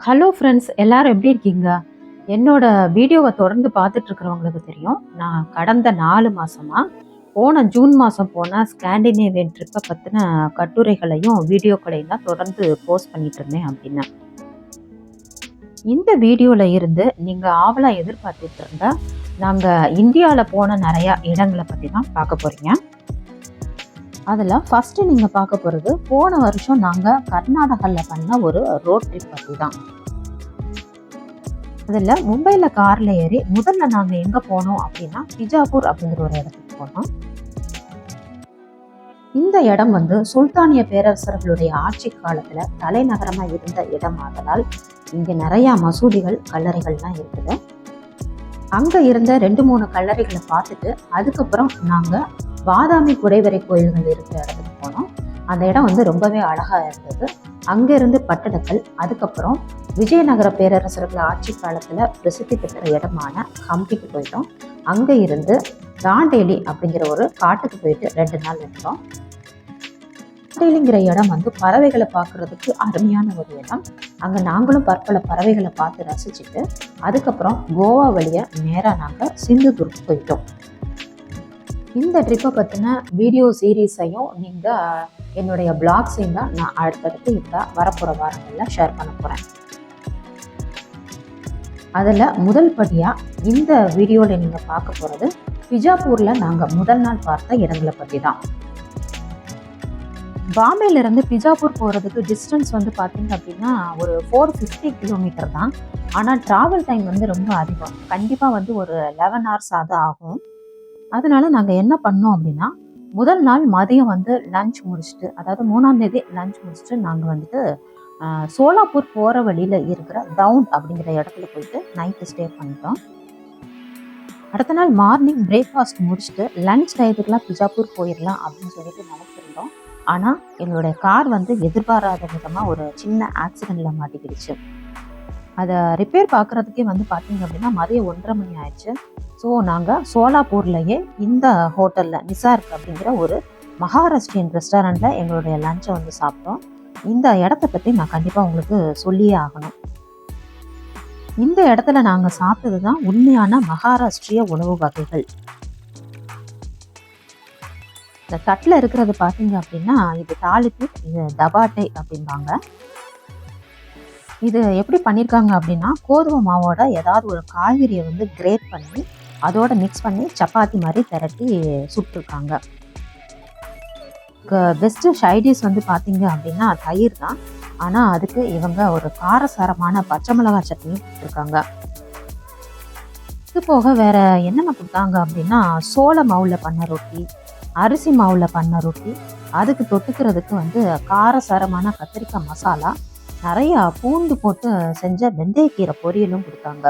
Hello friends, எல்லாரும் எப்படி இருக்கீங்க? என்னோட வீடியோவை தொடர்ந்து பார்த்துட்டு இருக்கிறவங்களுக்கு தெரியும். நான் கடந்த 4 மாசமா போன ஜூன் மாதம் போன ஸ்காண்டினேவியன் ட்ரிப்பை பற்றின கட்டுரைகளையும் வீடியோக்களையும் தான் தொடர்ந்து போஸ்ட் பண்ணிட்டு இருந்தேன் அப்படின்னு. இந்த வீடியோவில் இருந்து நீங்கள் ஆவலாக எதிர்பார்த்துட்டு இருந்த நாங்கள் இந்தியாவில் போன நிறையா இடங்களை பற்றி தான் பார்க்க போகிறீங்க. அதில் ஃபஸ்ட்டு நீங்கள் பார்க்க போகிறது போன வருஷம் நாங்கள் கர்நாடகாவில் பண்ண ஒரு ரோட் ட்ரிப் பற்றி தான். அதில் மும்பையில் காரில் ஏறி முதல்ல நாங்கள் எங்கே போனோம் அப்படின்னா பிஜாப்பூர் அப்படிங்கிற ஒரு இடத்துக்கு போனோம். இந்த இடம் சுல்தானிய பேரரசர்களுடைய ஆட்சி காலத்தில் தலைநகரமாக இருந்த இடம் ஆதலால் இங்கே நிறையா மசூதிகள் கல்லறைகள்லாம் இருக்குது. அங்கே இருந்த 2-3 கல்லறைகளை பார்த்துட்டு அதுக்கப்புறம் நாங்கள் பாதாமி குடைவரை கோயில்கள் இருக்கிற இடத்துக்கு போனோம். அந்த இடம் ரொம்பவே அழகாக இருந்தது. அங்கேருந்து பட்டடக்கல், அதுக்கப்புறம் விஜயநகர பேரரசர்கள் ஆட்சி காலத்தில் பிரசித்தி பெற்ற இடமான ஹம்பிக்கு போயிட்டோம். அங்கே இருந்து தாண்டேலி அப்படிங்கிற ஒரு காட்டுக்கு போயிட்டு 2 நாள் இருந்தோம். தாண்டேலிங்கிற இடம் பறவைகளை பார்க்குறதுக்கு அருமையான ஒரு இடம். அங்கே நாங்களும் பற்பல பறவைகளை பார்த்து ரசிச்சுட்டு அதுக்கப்புறம் கோவா வழியாக நேராக நாங்கள் சிந்துதுர்க் போயிட்டோம். இந்த ட்ரிப்பை பற்றின வீடியோ சீரீஸையும் நீங்கள் என்னுடைய பிளாக்ஸையும் தான் நான் அடுத்தடுத்து இப்போ வரப்போகிற வாரங்களில் ஷேர் பண்ண போகிறேன். அதில் முதல் படியாக இந்த வீடியோவில் நீங்கள் பார்க்க போகிறது பிஜாப்பூரில் நாங்கள் முதல் நாள் பார்த்த இடங்களை பற்றி தான். பாம்பேலேருந்து பிஜாப்பூர் போகிறதுக்கு டிஸ்டன்ஸ் பார்த்தீங்க அப்படின்னா ஒரு 450 கிலோமீட்டர் தான். ஆனால் ட்ராவல் டைம் ரொம்ப அதிகம். கண்டிப்பாக ஒரு 11 hours ஆகும். அதனால நாங்கள் என்ன பண்ணோம் அப்படின்னா முதல் நாள் மதியம் லஞ்ச் முடிச்சுட்டு, அதாவது 3ஆம் தேதி லஞ்ச் முடிச்சுட்டு நாங்கள் சோலாப்பூர் போகிற வழியில் இருக்கிற டவுன் அப்படிங்கிற இடத்துல போயிட்டு நைட்டு ஸ்டே பண்ணிட்டோம். அடுத்த நாள் மார்னிங் பிரேக்ஃபாஸ்ட் முடிச்சுட்டு லஞ்ச் டயத்துக்குலாம் பிஜாப்பூர் போயிடலாம் அப்படின்னு சொல்லிட்டு நினைச்சிருந்தோம். ஆனால் எங்களுடைய கார் எதிர்பாராத விதமாக ஒரு சின்ன ஆக்சிடெண்ட்டில் மாட்டிக்கிடுச்சு. அதை ரிப்பேர் பார்க்குறதுக்கே பார்த்தீங்க அப்படின்னா மதியம் 1:30 மணி ஆயிடுச்சு. ஸோ நாங்கள் சோலாப்பூர்லேயே இந்த ஹோட்டலில் நிசார்க் அப்படிங்கிற ஒரு மகாராஷ்டிரியன் ரெஸ்டாரண்ட்டில் எங்களுடைய லஞ்சை சாப்பிட்டோம். இந்த இடத்த பற்றி நான் கண்டிப்பாக உங்களுக்கு சொல்லியே ஆகணும். இந்த இடத்துல நாங்கள் சாப்பிட்டது தான் உண்மையான மகாராஷ்டிரிய உணவு வகைகள். இந்த தட்டில் இருக்கிறது பார்த்தீங்க அப்படின்னா இது தாளிப்பு, இது தபாட்டை அப்படிம்பாங்க. இது எப்படி பண்ணியிருக்காங்க அப்படின்னா கோதுமை மாவோட ஏதாவது ஒரு காய்கறியை கிரேட் பண்ணி அதோட மிக்ஸ் பண்ணி சப்பாத்தி மாதிரி திரட்டி சுட்டுருக்காங்க. பெஸ்ட்டு சைடிஷ் பார்த்தீங்க அப்படின்னா தயிர் தான். ஆனால் அதுக்கு இவங்க ஒரு காரசாரமான பச்சை மிளகாய் சட்னி கொடுத்துருக்காங்க. இது போக வேற என்னென்ன கொடுத்தாங்க அப்படின்னா சோள மாவில் பண்ண ரொட்டி, அரிசி மாவில் பண்ண ரொட்டி, அதுக்கு தொட்டுக்கிறதுக்கு காரசாரமான கத்திரிக்காய் மசாலா, நிறையா பூண்டு போட்டு செஞ்ச வெந்தயக்கீரை பொரியலும் கொடுத்தாங்க.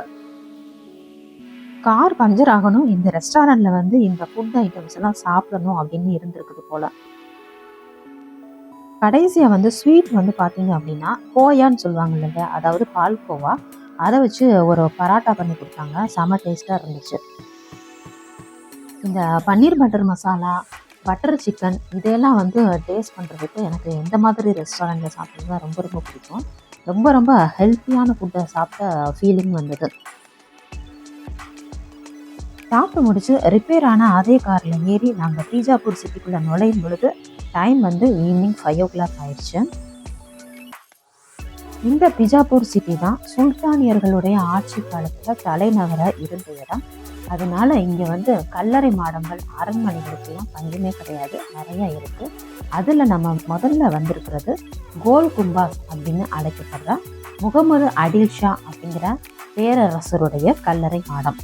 கார் பஞ்சர் ஆகணும், இந்த ரெஸ்டாரண்ட்ல இந்த ஃபுட் ஐட்டம்ஸ் எல்லாம் சாப்பிடணும் அப்படின்னு இருந்திருக்குது போல. கடைசியாக ஸ்வீட் பார்த்தீங்க அப்படின்னா கோயான்னு சொல்லுவாங்க இல்லைங்க, அதாவது பால்கோவா, அதை வச்சு ஒரு பராட்டா பண்ணி கொடுத்தாங்க. செம டேஸ்ட்டாக இருந்துச்சு. இந்த பன்னீர் பட்டர் மசாலா, பட்டர் சிக்கன் இதையெல்லாம் டேஸ்ட் பண்ணுறதுக்கு எனக்கு எந்த மாதிரி ரெஸ்டாரண்ட்டில் சாப்பிட்றது ரொம்ப ரொம்ப பிடிக்கும். ரொம்ப ரொம்ப ஹெல்த்தியான ஃபுட்டை சாப்பிட்ட ஃபீலிங் வந்தது. சாப்பிட்டு முடிச்சு ரிப்பேர் ஆன அதே காரில் ஏறி நாங்கள் பிஜாப்பூர் சிட்டிக்குள்ளே நுழையும் பொழுது டைம் ஈவினிங் 5 o'clock ஆயிடுச்சு. இந்த பிஜாப்பூர் சிட்டி தான் சுல்தானியர்களுடைய ஆட்சி காலத்தில் தலைநகராக இருந்த இடம். அதனால இங்கே கல்லறை மாடங்கள், அரண்மனைகளுக்கெல்லாம் பஞ்சமே கிடையாது, நிறையா இருக்குது. அதில் நம்ம முதல்ல வந்திருக்கிறது கோல் கும்பாஸ் அப்படின்னு அழைக்கப்படுற முகமது அடில் ஷா அப்படிங்கிற பேரரசருடைய கல்லறை மாடம்.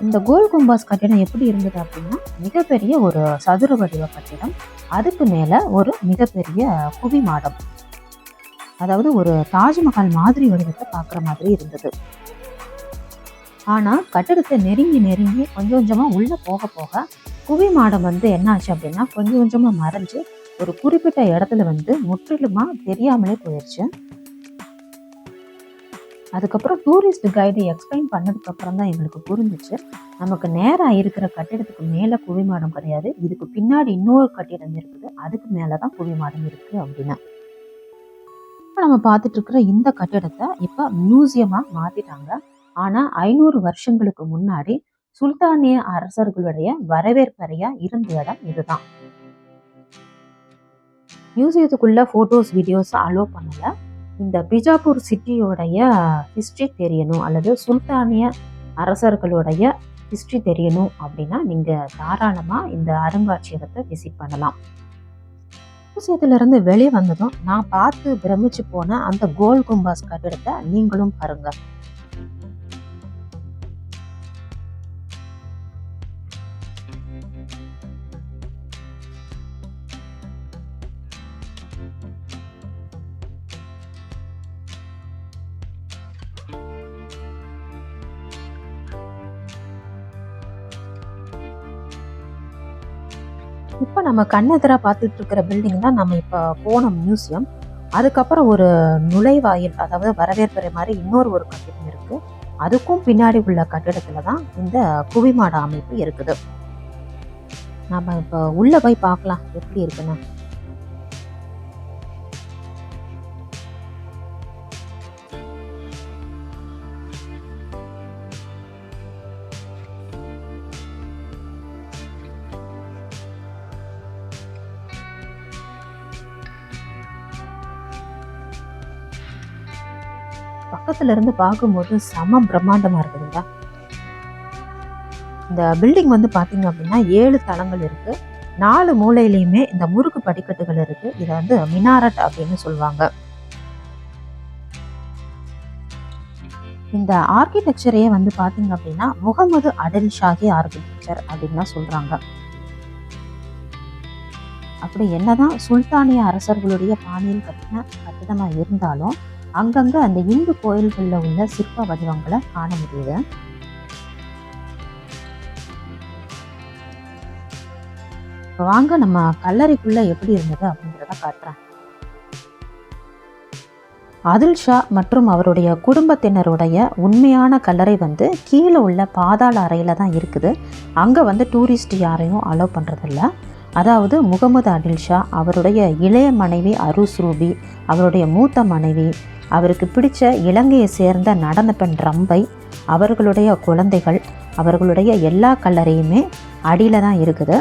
இந்த கோல் கும்பாஸ் கட்டிடம் எப்படி இருந்தது அப்படின்னா மிகப்பெரிய ஒரு சதுர வடிவ கட்டிடம். அதுக்கு மேலே ஒரு மிகப்பெரிய குவி மாடம், அதாவது ஒரு தாஜ்மஹால் மாதிரி வடிவத்தை பார்க்குற மாதிரி இருந்தது. ஆனால் கட்டிடத்தை நெருங்கி நெருங்கி கொஞ்சம் கொஞ்சமாக உள்ளே போக போக குவி மாடம் என்ன ஆச்சு அப்படின்னா கொஞ்சம் கொஞ்சமாக மறைஞ்சு ஒரு குறிப்பிட்ட இடத்துல முற்றிலுமாக தெரியாமலே போயிடுச்சு. அதுக்கப்புறம் டூரிஸ்ட் கைடு எக்ஸ்பிளைன் பண்ணதுக்கப்புறம் தான் எங்களுக்கு புரிஞ்சிச்சு, நமக்கு நேராக இருக்கிற கட்டிடத்துக்கு மேலே குவிமாடம் கிடையாது, இதுக்கு பின்னாடி இன்னொரு கட்டிடம் இருக்குது, அதுக்கு மேலே தான் குவிமாடம் இருக்குது அப்படின்னு. இப்ப நம்ம பார்த்துட்டு இருக்கிற இந்த கட்டிடத்தை இப்ப மியூசியமா மாத்திட்டாங்க. ஆனா 500 வருஷங்களுக்கு முன்னாடி சுல்தானிய அரசர்களுடைய வரவேற்பறையா இருந்த இடம் இதுதான். மியூசியத்துக்குள்ள போட்டோஸ் வீடியோஸ் அலோ பண்ணல. இந்த பிஜாப்பூர் சிட்டியோடைய ஹிஸ்டரி தெரியணும் அல்லது சுல்தானிய அரசர்களுடைய ஹிஸ்டரி தெரியணும் அப்படின்னா நீங்க தாராளமா இந்த அருங்காட்சியகத்தை விசிட் பண்ணலாம். மியூசியத்துல இருந்து வெளியே வந்ததும் நான் பார்த்து பிரமிச்சு போன அந்த கோல் கும்பாஸ் கட்டிடத்தை நீங்களும் பாருங்க. இப்போ நம்ம கண்ணெதிரா பார்த்துட்டு இருக்கிற பில்டிங் தான் நம்ம இப்போ போன மியூசியம். அதுக்கப்புறம் ஒரு நுழைவாயில், அதாவது வரவேற்பறை மாதிரி ஒரு கட்டிடம் இருக்கு. அதுக்கும் பின்னாடி உள்ள கட்டிடத்துல தான் இந்த குவிமாட அமைப்பு இருக்குது. நம்ம இப்போ உள்ள போய் பார்க்கலாம் எப்படி இருக்குன்னு. பக்கத்துல இருந்து பார்க்கும்போது செம பிரம்மாண்டமா இருக்குதுங்களா. இந்த பில்டிங் வந்து பாத்தீங்க அப்படின்னா 7 தளங்கள் இருக்கு. 4 மூலையிலையுமே இந்த முறுக்கு படிக்கட்டுகள் இருக்கு. இதை வந்து மினாரட் அப்படின்னு சொல்லுவாங்க. இந்த ஆர்கிடெக்சரையே வந்து பாத்தீங்க அப்படின்னா முகமது அடில் ஷாஹி ஆர்கிடெக்சர் அப்படின்னு தான் சொல்றாங்க. அப்படி என்னதான் சுல்தானிய அரசர்களுடைய பாணியில் கட்டின கட்டிடமா இருந்தாலும் அங்கங்க அந்த இந்து கோயில்கள்ல உள்ள சிற்ப வடிவங்களை காண முடியுது. வாங்க நம்ம கல்லறைக்குள்ள எப்படி இருந்தது அப்படின்றத காட்டுறேன். ஆதில் ஷா மற்றும் அவருடைய குடும்பத்தினருடைய உண்மையான கல்லறை வந்து கீழே உள்ள பாதாள அறையில தான் இருக்குது. அங்க வந்து டூரிஸ்ட் யாரையும் அலோவ் பண்றதில்ல. அதாவது முகமது அடில் ஷா, அவருடைய இளைய மனைவி அருஸ் ரூபி, அவருடைய மூத்த மனைவி, அவருக்கு பிடிச்ச இலங்கையை சேர்ந்த நடன பெண் ரம்பை, அவர்களுடைய குழந்தைகள், அவர்களுடைய எல்லா கல்லறையுமே அடியில் தான் இருக்குது.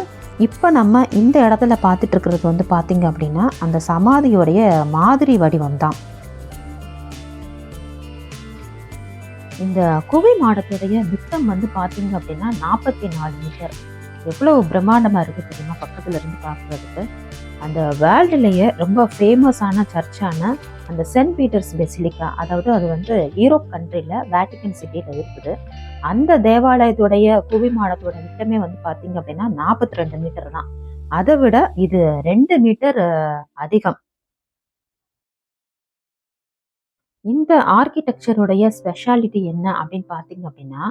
இப்போ நம்ம இந்த இடத்துல பார்த்துட்டு இருக்கிறது வந்து பார்த்திங்க அப்படின்னா அந்த சமாதியோடைய மாதிரி வடிவம் தான். இந்த குவி மாடத்துடைய விட்டம் வந்து பார்த்திங்க அப்படின்னா 44 மீட்டர். எவ்வளோ பிரம்மாண்டமாக இருக்குது தெரியுமா பக்கத்தில் இருந்து பார்க்குறதுக்கு. அந்த வேர்ல்டுலேயே ரொம்ப ஃபேமஸான சர்ச்சான அந்த சென்ட் பீட்டர்ஸ் பெசிலிக்கா, அதாவது அது வந்து யூரோப் கண்ட்ரியில் வேட்டிக்கன் சிட்டியில் இருக்குது. அந்த தேவாலயத்துடைய குவிமாடத்தோட விட்டமே வந்து பார்த்தீங்க அப்படின்னா 42 மீட்டர் தான். அதை விட இது 2 மீட்டர் அதிகம். இந்த ஆர்கிடெக்சருடைய ஸ்பெஷாலிட்டி என்ன அப்படின்னு பார்த்தீங்க அப்படின்னா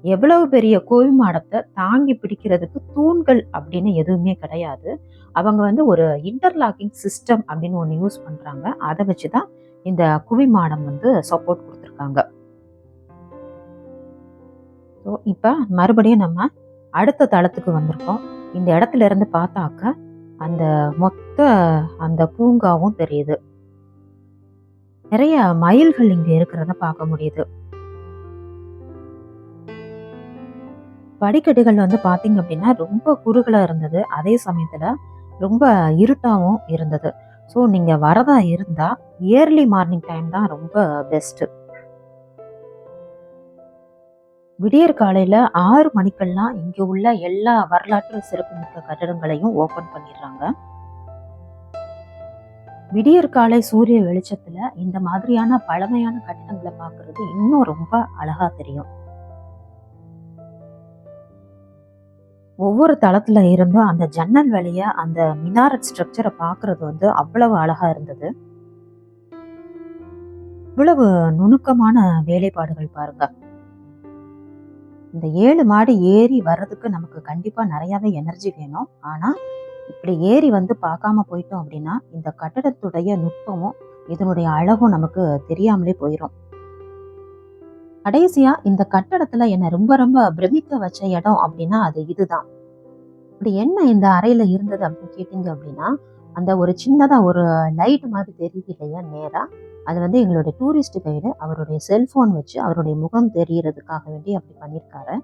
எவ்வளவு பெரிய குவிமாடத்தை தாங்கி பிடிக்கிறதுக்கு தூண்கள் அப்படின்னு எதுவுமே கிடையாது. அவங்க வந்து ஒரு இன்டர்லாக்கிங் சிஸ்டம் அப்படின்னு ஒன்று யூஸ் பண்ணுறாங்க. அதை வச்சு தான் இந்த குவிமாடம் வந்து சப்போர்ட் கொடுத்துருக்காங்க. ஸோ இப்போ மறுபடியும் நம்ம அடுத்த தளத்துக்கு வந்திருக்கோம். இந்த இடத்துல இருந்து பார்த்தாக்க அந்த மொத்த அந்த பூங்காவும் தெரியுது. நிறைய மயில்கள் இங்க இருக்கிறத பார்க்க முடியுது. படிக்கட்டுகள் வந்து பாத்தீங்க அப்படின்னா ரொம்ப குறுகலா இருந்தது. அதே சமயத்துல ரொம்ப இருட்டாவும் இருந்தது. ஸோ நீங்க வரதா இருந்தா இயர்லி மார்னிங் டைம் தான் ரொம்ப பெஸ்ட். விடியற் காலையில 6 மணிக்கெல்லாம் இங்க உள்ள எல்லா வரலாற்று சிறப்புமிக்க கட்டடங்களையும் ஓபன் பண்ணிடுறாங்க. விடியற் காலை சூரிய வெளிச்சத்துல இந்த மாதிரியான பழமையான கட்டடங்களை பார்க்கறது இன்னும் ரொம்ப அழகா தெரியும். ஒவ்வொரு தளத்துல இருந்தும் அந்த ஜன்னல் வழியா அந்த மினாரட் ஸ்ட்ரக்சரை பார்க்கறது வந்து அவ்வளவு அழகா இருந்தது. இவ்வளவு நுணுக்கமான வேலைப்பாடுகள் பாருங்க. இந்த 7 மாடி ஏறி வர்றதுக்கு நமக்கு கண்டிப்பா நிறையவே எனர்ஜி வேணும். ஆனா இப்படி ஏறி வந்து பார்க்காம போயிட்டோம் அப்படின்னா இந்த கட்டடத்துடைய நுட்பமும் இதனுடைய அழகும் நமக்கு தெரியாமலே போயிடும். கடைசியா இந்த கட்டடத்துல என்ன ரொம்ப ரொம்ப பிரமிக்க வச்ச இடம் அப்படின்னா அது இதுதான். இப்படி என்ன இந்த அறையில இருந்தது அப்படின்னு கேட்டீங்க அப்படின்னா அந்த ஒரு சின்னதாக ஒரு லைட் மாதிரி தெரியுது இல்லையா நேராக, அது வந்து எங்களுடைய டூரிஸ்ட் கைடு அவருடைய செல்ஃபோன் வச்சு அவருடைய முகம் தெரியறதுக்காக வேண்டி அப்படி பண்ணியிருக்காரு.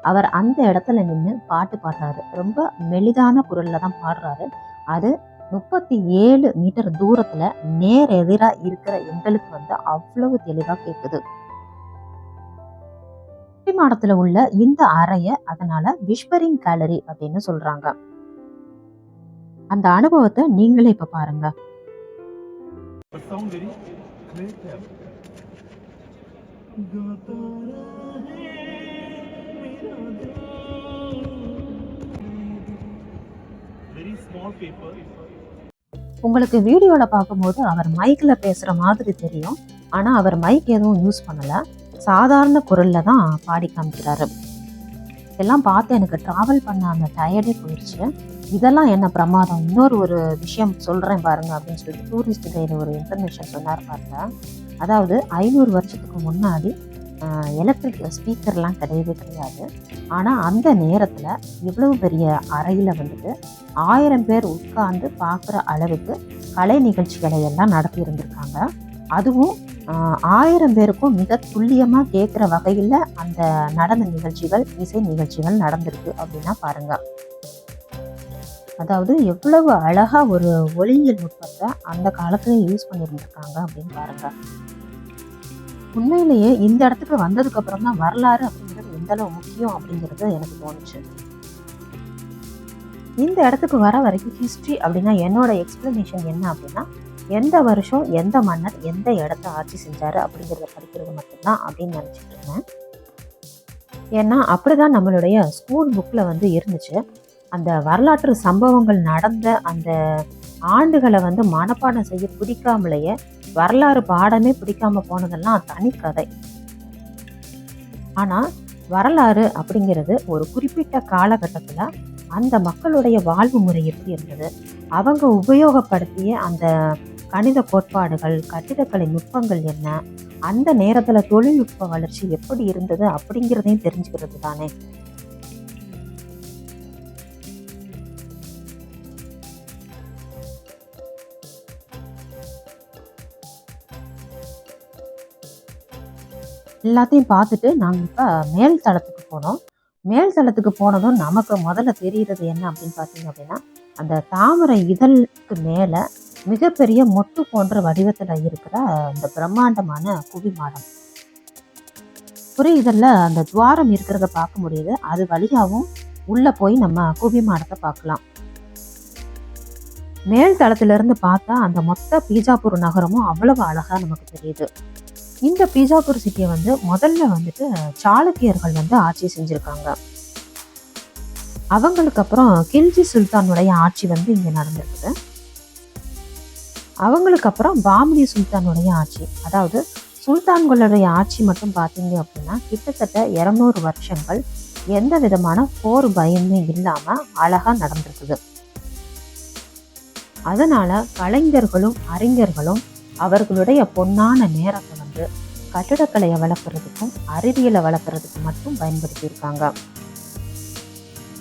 அவர் அந்த இடத்துல நின்று பாட்டு பாடுறாரு. ரொம்ப மெலிதான குரல்ல தான் பாடுறாரு. அது 37 மீட்டர் தூரத்துல நேர் எதிராக இருக்கிற எங்களுக்கு வந்து அவ்வளவு தெளிவா கேட்குது. மாடத்துல உள்ள இந்த அறைய அதனால விஸ்பரிங் கேலரி அப்படின்னு சொல்றாங்க. அந்த அனுபவத்தை நீங்களே இப்ப பாருங்க. உங்களுக்கு வீடியோல பார்க்கும்போது அவர் மைக்ல பேசுற மாதிரி தெரியும். ஆனா அவர் மைக் எதுவும் யூஸ் பண்ணல. சாதாரண குரல்ல தான் பாடி காமிக்கிறாரு. இதெல்லாம் பார்த்து எனக்கு டிராவல் பண்ண அந்த டயர்டே போயிடுச்சு. இதெல்லாம் என்ன பிரமாதம், இன்னொரு ஒரு விஷயம் சொல்றேன் பாருங்க அப்படின்னு சொல்லிட்டு டூரிஸ்ட் கைடு ஒரு இன்ஃபர்மேஷன் சொன்னார் பாருங்க. அதாவது 500 வருஷத்துக்கு முன்னாடி எலக்ட்ரிக் ஸ்பீக்கர்லாம் கிடையவே கிடையாது. ஆனால் அந்த நேரத்தில் இவ்வளவு பெரிய அறையில் வந்துட்டு 1000 பேர் உட்கார்ந்து பார்க்குற அளவுக்கு கலை நிகழ்ச்சிகளை எல்லாம் நடத்தி இருந்திருக்காங்க. அதுவும் 1000 பேருக்கும் மிக துல்லியமாக கேட்குற வகையில் அந்த நடன நிகழ்ச்சிகள், இசை நிகழ்ச்சிகள் நடந்திருக்கு அப்படின்னா பாருங்க. அதாவது எவ்வளவு அழகா ஒரு ஒளியியல் நுட்பத்தை அந்த காலத்துல யூஸ் பண்ணியிருந்திருக்காங்க அப்படின்னு பாருங்க. உண்மையிலேயே இந்த இடத்துக்கு வந்ததுக்கு அப்புறம் தான் வரலாறு அப்படிங்கிறது எந்த அளவு முக்கியம் அப்படிங்கிறது எனக்கு தோணுச்சு. இந்த இடத்துக்கு வர வரைக்கும் ஹிஸ்ட்ரி அப்படின்னா என்னோட எக்ஸ்பிளனேஷன் என்ன அப்படின்னா, எந்த வருஷம் எந்த மன்னர் எந்த இடத்த ஆட்சி செஞ்சாரு அப்படிங்கிறத படிக்கிறது மட்டும்தான் அப்படின்னு நினைச்சிட்டு இருந்தேன். ஏன்னா அப்படிதான் நம்மளுடைய ஸ்கூல் புக்ல வந்து இருந்துச்சு. அந்த வரலாற்று சம்பவங்கள் நடந்த அந்த ஆண்டுகளை வந்து மனப்பாடம் செய்ய பிடிக்காமலேயே வரலாறு பாடமே பிடிக்காம போனதெல்லாம் தனி கதை. ஆனா வரலாறு அப்படிங்கிறது ஒரு குறிப்பிட்ட காலகட்டத்துல அந்த மக்களுடைய வாழ்வு முறை எப்படி இருந்தது, அவங்க உபயோகப்படுத்திய அந்த கணித கோட்பாடுகள், கட்டிடக்கலை நுட்பங்கள் என்ன, அந்த நேரத்துல தொழில்நுட்ப வளர்ச்சி எப்படி இருந்தது அப்படிங்கிறதையும் தெரிஞ்சுக்கிறது தானே. எல்லாத்தையும் பார்த்துட்டு நாங்கள் இப்போ மேல் தளத்துக்கு போனோம். மேல் தளத்துக்கு போனதும் நமக்கு முதல்ல தெரிகிறது என்ன அப்படின்னு பார்த்தீங்க அப்படின்னா, அந்த தாமரை இதழுக்கு மேலே மிகப்பெரிய மொட்டு போன்ற வடிவத்தில் இருக்கிற இந்த பிரம்மாண்டமான குவி மாடம். புரியுதல்ல, அந்த துவாரம் இருக்கிறத பார்க்க முடியுது. அது வழியாகவும் உள்ளே போய் நம்ம குவி மாடத்தை பார்க்கலாம். மேல் தளத்திலிருந்து பார்த்தா அந்த மொத்த பீஜாப்பூர் நகரமும் அவ்வளவு அழகாக நமக்கு தெரியுது. இந்த பீஜாப்பூர் சிட்டியை வந்து முதல்ல வந்துட்டு சாளுக்கியர்கள் வந்து ஆட்சி செஞ்சிருக்காங்க. அவங்களுக்கு அப்புறம் கில்ஜி சுல்தானுடைய ஆட்சி வந்து இங்க நடந்திருக்குது. அவங்களுக்கு அப்புறம் பாமினி சுல்தானுடைய ஆட்சி, அதாவது சுல்தான்களுடைய ஆட்சி மட்டும் பார்த்தீங்க அப்படின்னா கிட்டத்தட்ட 200 வருஷங்கள் எந்த விதமான போர் பயமே இல்லாம அழகா நடந்திருக்குது. அதனால கலைஞர்களும் அறிஞர்களும் அவர்களுடைய பொன்னான நேரத்தை வந்து கட்டிடக்கலையை வளர்க்குறதுக்கும் அறிவியலை வளர்க்குறதுக்கு மட்டும் பயன்படுத்தியிருக்காங்க.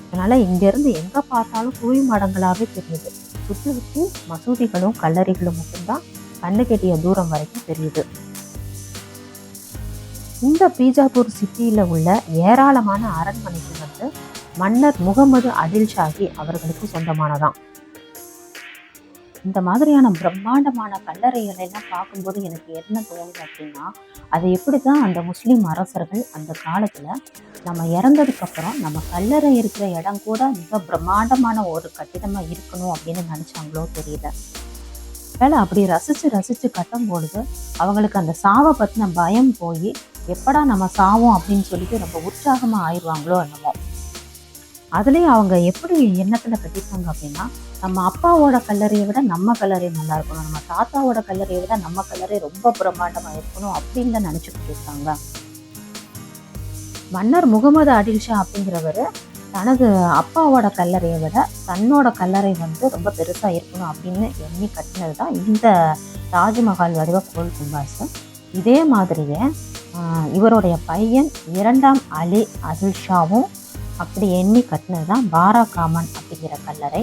அதனால இங்கிருந்து எங்க பார்த்தாலும் குவி மடங்களாவே தெரியுது. சுற்றி சுற்றி மசூதிகளும் கல்லறைகளும் மட்டும்தான் கண்ணு கெட்டிய தூரம் வரைக்கும் தெரியுது. இந்த பீஜாப்பூர் சிட்டியில உள்ள ஏராளமான அரண்மனைகள் வந்து மன்னர் முகமது அடில் ஷாஹி அவர்களுக்கு சொந்தமானதான். இந்த மாதிரியான பிரம்மாண்டமான கல்லறைகளை எல்லாம் பார்க்கும்போது எனக்கு என்ன தோணுது அப்படின்னா, அது எப்படிதான் அந்த முஸ்லீம் அரசர்கள் அந்த காலத்துல நம்ம இறந்ததுக்கு அப்புறம் நம்ம கல்லறை இருக்கிற இடம் கூட மிக பிரம்மாண்டமான ஒரு கட்டிடமா இருக்கணும் அப்படின்னு நினைச்சாங்களோ தெரியல. வேலை அப்படி ரசிச்சு ரசிச்சு கட்டும் பொழுது அவங்களுக்கு அந்த சாவை பத்தின பயம் போய் எப்படா நம்ம சாவோம் அப்படின்னு சொல்லிட்டு ரொம்ப உற்சாகமா ஆயிடுவாங்களோ என்னமோ. அதுலேயும் அவங்க எப்படி எண்ணத்துல கட்டியிருக்காங்க அப்படின்னா, நம்ம அப்பாவோட கல்லறையை விட நம்ம கல்லறை நல்லா இருக்கணும், நம்ம தாத்தாவோட கல்லறையை விட நம்ம கல்லறை ரொம்ப பிரம்மாண்டமா இருக்கணும் அப்படின்னு நினைச்சுக்கிட்டு இருக்காங்க. மன்னர் முகமது அடில் ஷா அப்படிங்கிறவரு தனது அப்பாவோட கல்லறையை விட தன்னோட கல்லறை வந்து ரொம்ப பெருசா இருக்கணும் அப்படின்னு எண்ணி கட்டினது தான் இந்த தாஜ்மஹால் வடிவ கோல் கும்பாஸ். இதே மாதிரியே இவருடைய பையன் 2ஆம் அலி அதில் ஷாவும் அப்படி எண்ணி கட்டினது தான் பாரா காமன் அப்படிங்கிற கல்லறை.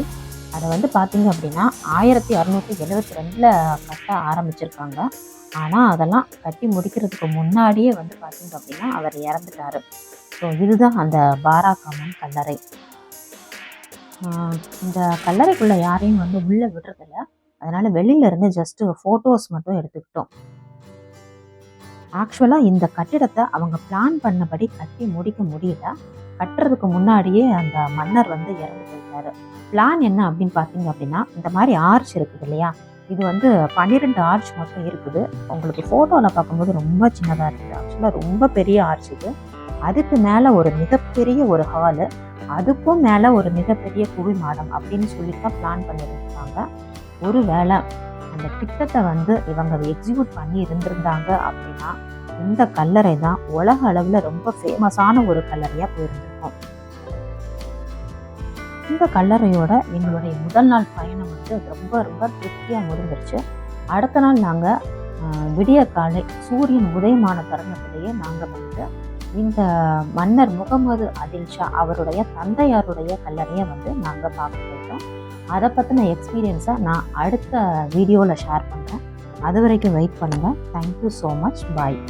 அதை வந்து பார்த்தீங்க அப்படின்னா 1672 கட்ட ஆரம்பிச்சிருக்காங்க. ஆனால் அதெல்லாம் கட்டி முடிக்கிறதுக்கு முன்னாடியே வந்து பார்த்தீங்க அப்படின்னா அவர் இறந்துட்டாரு. ஸோ இதுதான் அந்த பாராக் அம்மன் கல்லறை. இந்த கல்லறைக்குள்ளே யாரையும் வந்து உள்ளே விடுறதில்ல. அதனால வெளியில இருந்து ஜஸ்ட் ஃபோட்டோஸ் மட்டும் எடுத்துக்கிட்டோம். ஆக்சுவலாக இந்த கட்டிடத்தை அவங்க பிளான் பண்ணபடி கட்டி முடிக்க முடியல. கட்டுறதுக்கு முன்னாடியே அந்த மன்னர் வந்து இறந்து போயிட்டாரு. பிளான் என்ன அப்படின்னு பார்த்தீங்க அப்படின்னா, இந்த மாதிரி ஆர்ச் இருக்குது இல்லையா, இது வந்து 12 ஆர்ச் மட்டும் இருக்குது. உங்களுக்கு ஃபோட்டோவில் பார்க்கும்போது ரொம்ப சின்னதாக இருக்குது. ஆக்சுவலாக ரொம்ப பெரிய ஆர்ச் இது. அதுக்கு மேலே ஒரு மிகப்பெரிய ஒரு ஹாலு, அதுக்கும் மேலே ஒரு மிகப்பெரிய குவி மாடம் அப்படின்னு சொல்லி தான் பிளான் பண்ணியிருக்காங்க. ஒருவேளை அந்த திட்டத்தை வந்து இவங்க எக்ஸிக்யூட் பண்ணி இருந்திருந்தாங்க அப்படின்னா, இந்த கல்லறை தான் உலக அளவில் ரொம்ப ஃபேமஸான ஒரு கல்லறையாக போயிருந்திருக்கும். இந்த கல்லறையோட எங்களுடைய முதல் நாள் பயணம் வந்து ரொம்ப ரொம்ப திருப்தியாக முடிஞ்சிருச்சு. அடுத்த நாள் நாங்கள் விடிய காலை சூரியன் உதயமான தருணத்திலேயே நாங்கள் வந்து இந்த மன்னர் முகமது அதில் ஷா அவருடைய தந்தையாருடைய கல்லறையை வந்து நாங்கள் பார்க்க போயிட்டோம். அதை பற்றின எக்ஸ்பீரியன்ஸை நான் அடுத்த வீடியோவில் ஷேர் பண்ணுறேன். அது வரைக்கும் வெயிட் பண்ணுங்கள். Thank you so much. பாய்.